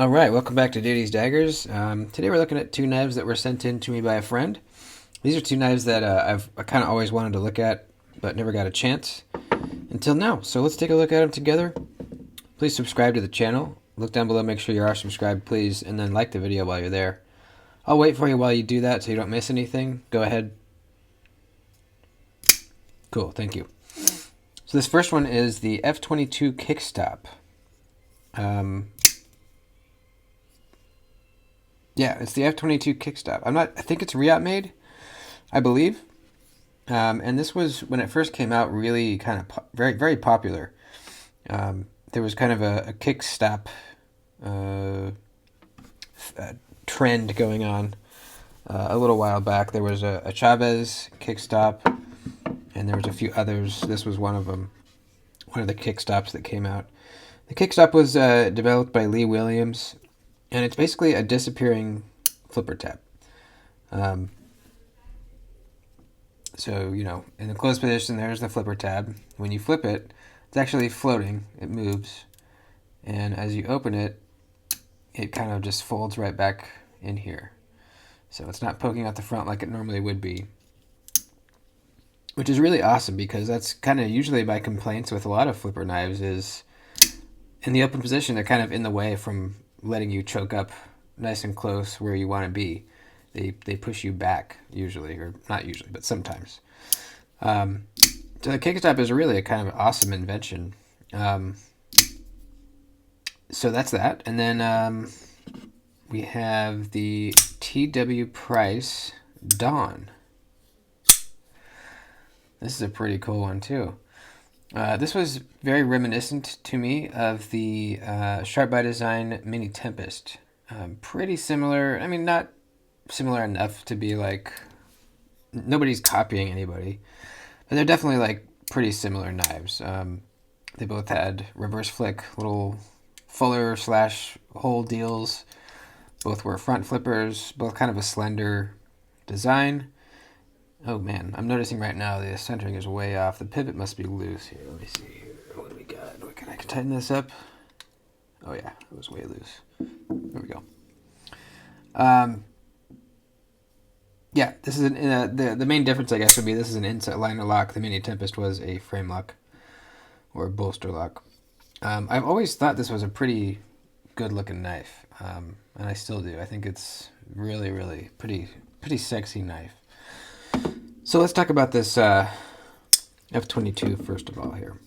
All right, welcome back to Duty's Daggers. Today we're looking at two knives that were sent in to me by a friend. These are two knives that I kind of always wanted to look at, but never got a chance until now. So let's take a look at them together. Please subscribe to the channel. Look down below, make sure you are subscribed, please, and then like the video while you're there. I'll wait for you while you do that so you don't miss anything. Go ahead. Cool, thank you. So this first one is the F22 Kickstop. Yeah, it's the F22 Kickstop. I think it's Riot made, I believe. And this was, when it first came out, really kind of very, very popular. There was kind of a Kickstop trend going on a little while back. There was a Chavez Kickstop, and there was a few others. This was one of them, one of the Kickstops that came out. The Kickstop was developed by Lee Williams, and it's basically a disappearing flipper tab. So, in the closed position, there's the flipper tab. When you flip it, it's actually floating. It moves. And as you open it, it kind of just folds right back in here. So it's not poking out the front like it normally would be. Which is really awesome because that's kind of usually my complaints with a lot of flipper knives is in the open position, they're kind of in the way from letting you choke up nice and close where you want to be. They push you back usually, or not usually, but sometimes. So the Kickstop is really a kind of awesome invention. So that's that. And then we have the T.W. Price Dawn. This is a pretty cool one too. This was very reminiscent to me of the Sharp by Design Mini Tempest. Pretty similar. I mean, not similar enough to be like nobody's copying anybody, but they're definitely like pretty similar knives. They both had reverse flick little fuller / hole deals. Both were front flippers. Both kind of a slender design. Oh man, I'm noticing right now the centering is way off. The pivot must be loose here. Let me see here. What do we got? Can I tighten this up? Oh yeah, it was way loose. There we go. Yeah, this is the main difference, I guess, would be this is an inside liner lock. The Mini Tempest was a frame lock or bolster lock. I've always thought this was a pretty good looking knife, and I still do. I think it's really, really pretty sexy knife. So let's talk about this F22 first of all here.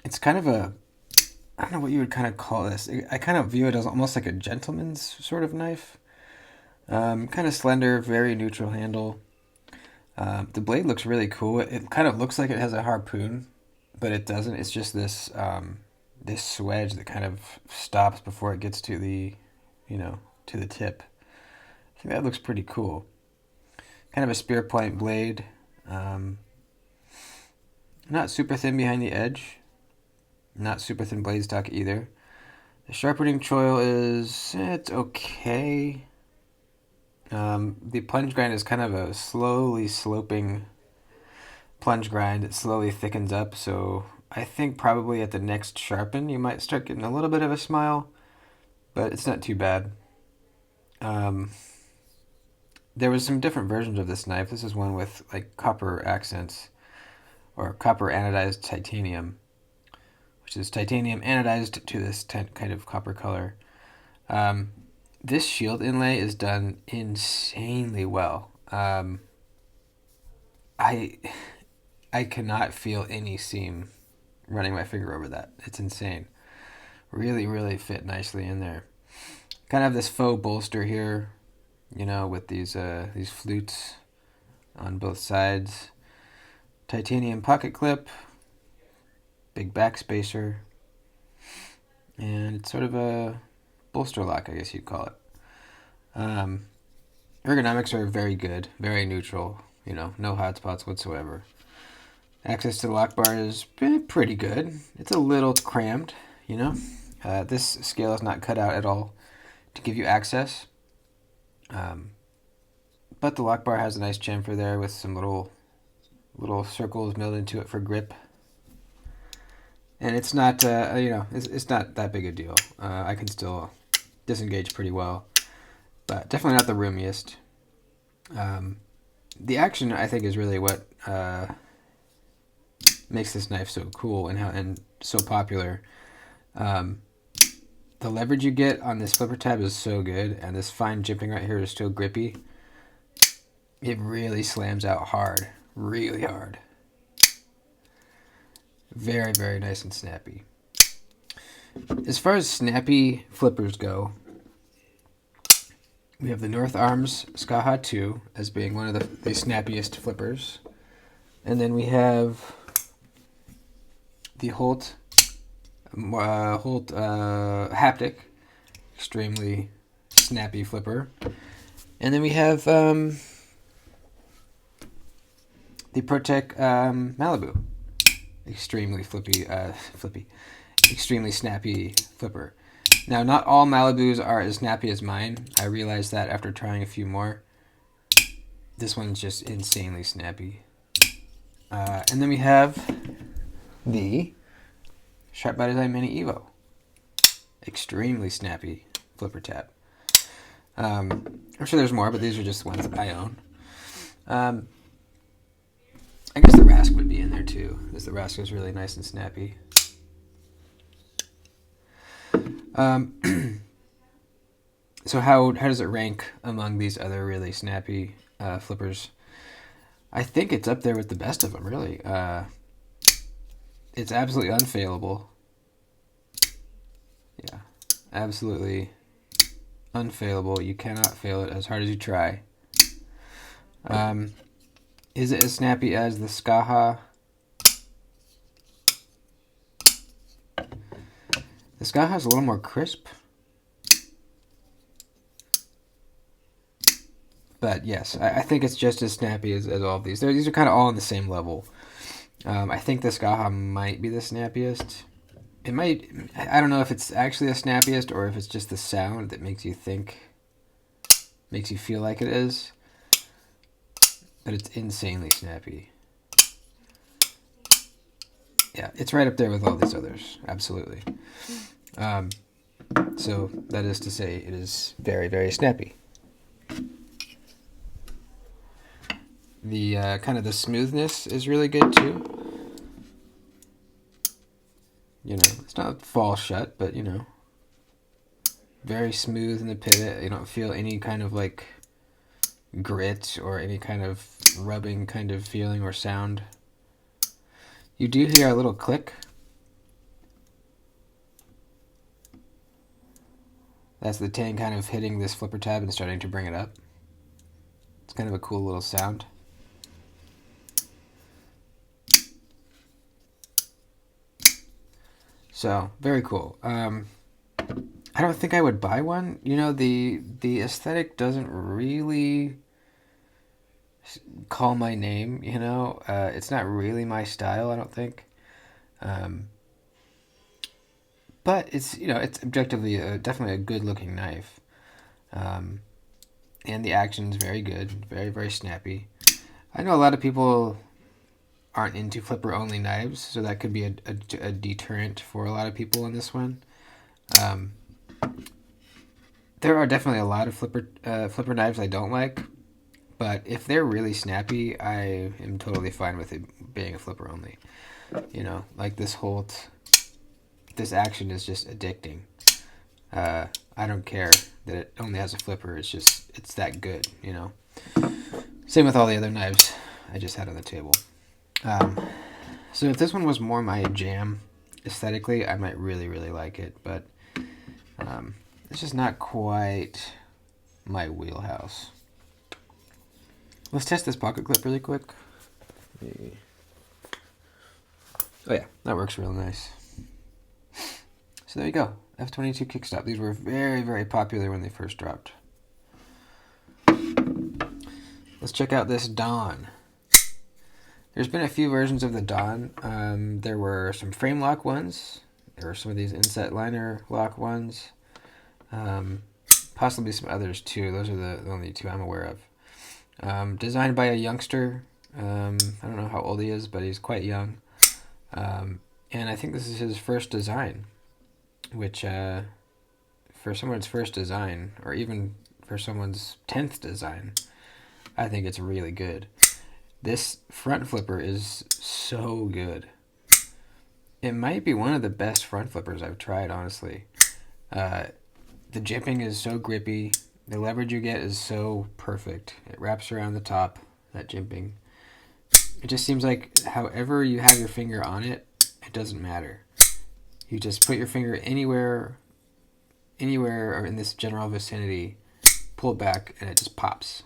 It's kind of I don't know what you would kind of call this. I kind of view it as almost like a gentleman's sort of knife. Kind of slender, very neutral handle. The blade looks really cool. It kind of looks like it has a harpoon, but it doesn't. It's just this this swedge that kind of stops before it gets to the, to the tip. I think that looks pretty cool. Kind of a spear point blade. Not super thin behind the edge. Not super thin blade stock either. The sharpening choil it's okay. The plunge grind is kind of a slowly sloping plunge grind. It slowly thickens up, so I think probably at the next sharpen you might start getting a little bit of a smile, but it's not too bad. There was some different versions of this knife. This is one with like copper accents, or copper anodized titanium, which is titanium anodized to this kind of copper color. This shield inlay is done insanely well. I cannot feel any seam running my finger over that. It's insane. Really, really fit nicely in there. Kind of this faux bolster here, with these flutes on both sides. Titanium pocket clip, big back spacer, and it's sort of a bolster lock, I guess you'd call it. Ergonomics are very good, very neutral, no hot spots whatsoever. Access to the lock bar is pretty good. It's a little crammed, This scale is not cut out at all to give you access. But the lock bar has a nice chamfer there with some little circles milled into it for grip. And it's not, it's not that big a deal. I can still disengage pretty well, but definitely not the roomiest. The action, I think, is really what makes this knife so cool and so popular. The leverage you get on this flipper tab is so good, and this fine jimping right here is still grippy. It really slams out hard, really hard. Very, very nice and snappy. As far as snappy flippers go, we have the North Arms Skaha 2 as being one of the snappiest flippers. And then we have the Holt Haptic, extremely snappy flipper. And then we have the Protec Malibu, extremely extremely snappy flipper. Now, not all Malibus are as snappy as mine. I realized that after trying a few more. This one's just insanely snappy. And then we have the Sharp by Design Mini Evo. Extremely snappy flipper tab. I'm sure there's more, but these are just the ones that I own. I guess the Rask would be in there too, because the Rask is really nice and snappy. So how does it rank among these other really snappy flippers? I think it's up there with the best of them, really. It's absolutely unfailable. Yeah, absolutely unfailable. You cannot fail it as hard as you try. Is it as snappy as the Skaha? The Skaha is a little more crisp. But yes, I think it's just as snappy as all of these. These are kind of all on the same level. I think the Skaha might be the snappiest. It might, I don't know if it's actually the snappiest or if it's just the sound that makes you feel like it is. But it's insanely snappy. Yeah, it's right up there with all these others, absolutely. So that is to say, it is very, very snappy. The kind of the smoothness is really good too. You know, it's not fall shut, but you know, very smooth in the pivot. You don't feel any kind of like grit or any kind of rubbing kind of feeling or sound. You do hear a little click. That's the tang kind of hitting this flipper tab and starting to bring it up. It's kind of a cool little sound. So, very cool. I don't think I would buy one. You know, the aesthetic doesn't really call my name, you know. It's not really my style, I don't think. But it's, you know, it's objectively definitely a good-looking knife. And the action's very good, very, very snappy. I know a lot of people aren't into flipper-only knives, so that could be a deterrent for a lot of people on this one. There are definitely a lot of flipper knives I don't like, but if they're really snappy, I am totally fine with it being a flipper only. You know, like this Holt, this action is just addicting. I don't care that it only has a flipper, it's that good, you know. Same with all the other knives I just had on the table. So if this one was more my jam aesthetically, I might really, really like it, but it's just not quite my wheelhouse. Let's test this pocket clip really quick. Oh yeah, that works real nice. So there you go, F22 Kickstop. These were very, very popular when they first dropped. Let's check out this Dawn. There's been a few versions of the Dawn. There were some frame lock ones. There were some of these inset liner lock ones. Possibly some others too. Those are the only two I'm aware of. Designed by a youngster. I don't know how old he is, but he's quite young. And I think this is his first design, which for someone's first design, or even for someone's 10th design, I think it's really good. This front flipper is so good. It might be one of the best front flippers I've tried, honestly. The jimping is so grippy. The leverage you get is so perfect. It wraps around the top, that jimping. It just seems like however you have your finger on it, it doesn't matter. You just put your finger anywhere or in this general vicinity, pull back, and it just pops.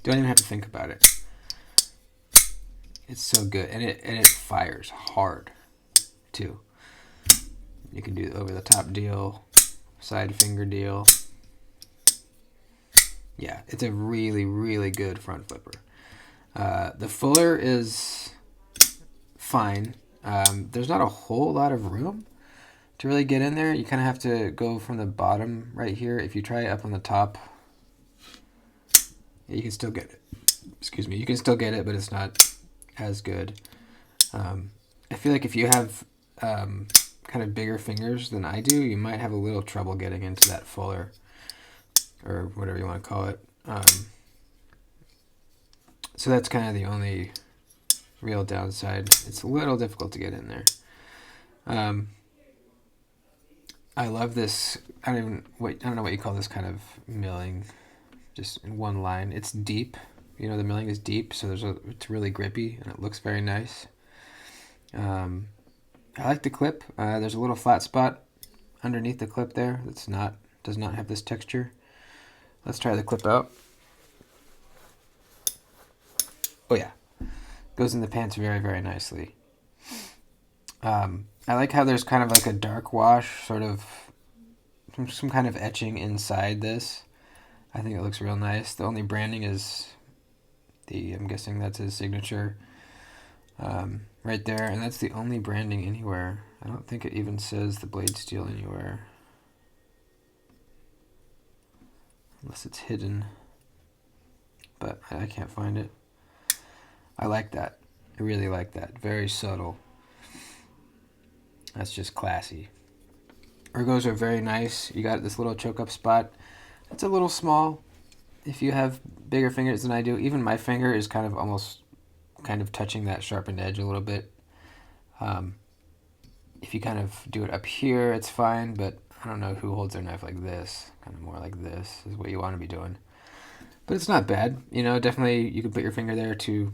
Don't even have to think about it. It's so good, and it fires hard too. You can do over the top deal, side finger deal. Yeah, it's a really, really good front flipper. The fuller is fine. There's not a whole lot of room to really get in there. You kind of have to go from the bottom right here. If you try up on the top, you can still get it. Excuse me. You can still get it, but it's not as good. I feel like if you have kind of bigger fingers than I do, you might have a little trouble getting into that fuller, or whatever you want to call it. So that's kind of the only real downside. It's a little difficult to get in there. I love this. I don't know what you call this kind of milling. Just in one line. It's deep. The milling is deep, so it's really grippy and it looks very nice. I like the clip. There's a little flat spot underneath the clip there does not have this texture. Let's try the clip out. Oh yeah, goes in the pants very, very nicely. I like how there's kind of like a dark wash, sort of some kind of etching inside this. I think it looks real nice. The only branding is I'm guessing that's his signature right there, and that's the only branding anywhere. I don't think it even says the blade steel anywhere, unless it's hidden, but I can't find it. I like that. I really like that. Very subtle. That's just classy. Ergos are very nice. You got this little choke up spot. It's a little small if you have bigger fingers than I do. Even my finger is kind of touching that sharpened edge a little bit. If you kind of do it up here, it's fine, but I don't know who holds their knife like this. Kind of more like this is what you want to be doing. But it's not bad. Definitely you can put your finger there to,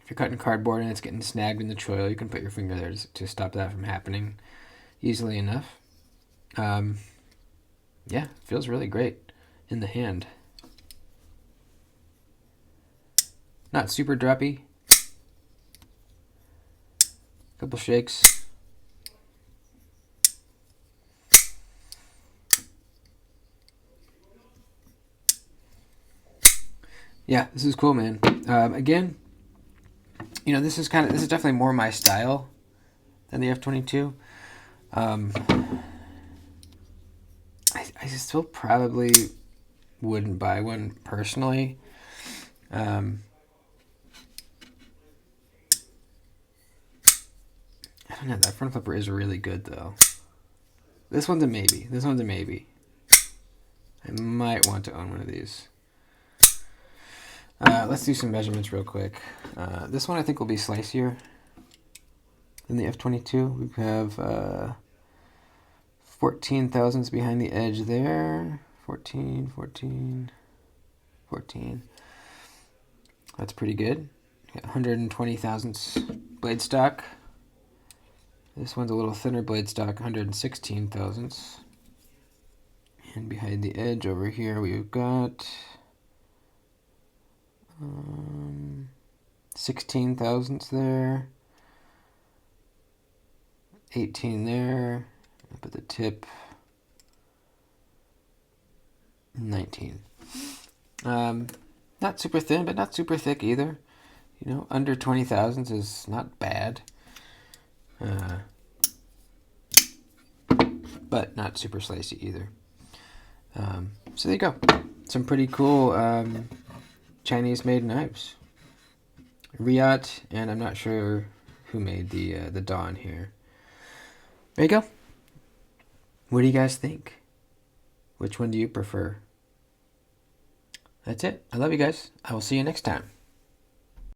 if you're cutting cardboard and it's getting snagged in the choil, you can put your finger there to stop that from happening easily enough. Yeah, feels really great in the hand. Not super droppy. Couple shakes. Yeah, this is cool, man. Again, this is definitely more my style than the F-22. I still probably wouldn't buy one personally. I don't know. That front flipper is really good, though. This one's a maybe. I might want to own one of these. Let's do some measurements real quick. This one I think will be slicier than the F-22. We have 14 thousandths behind the edge there. 14. That's pretty good. 120 thousandths blade stock. This one's a little thinner blade stock, 116 thousandths. And behind the edge over here we've got 16 thousandths there. 18 there. Up at the tip, 19. Not super thin, but not super thick either. Under 20 thousandths is not bad. But not super slicey either. So there you go. Some pretty cool Chinese-made knives. Riot, and I'm not sure who made the Dawn here. There you go. What do you guys think? Which one do you prefer? That's it. I love you guys. I will see you next time.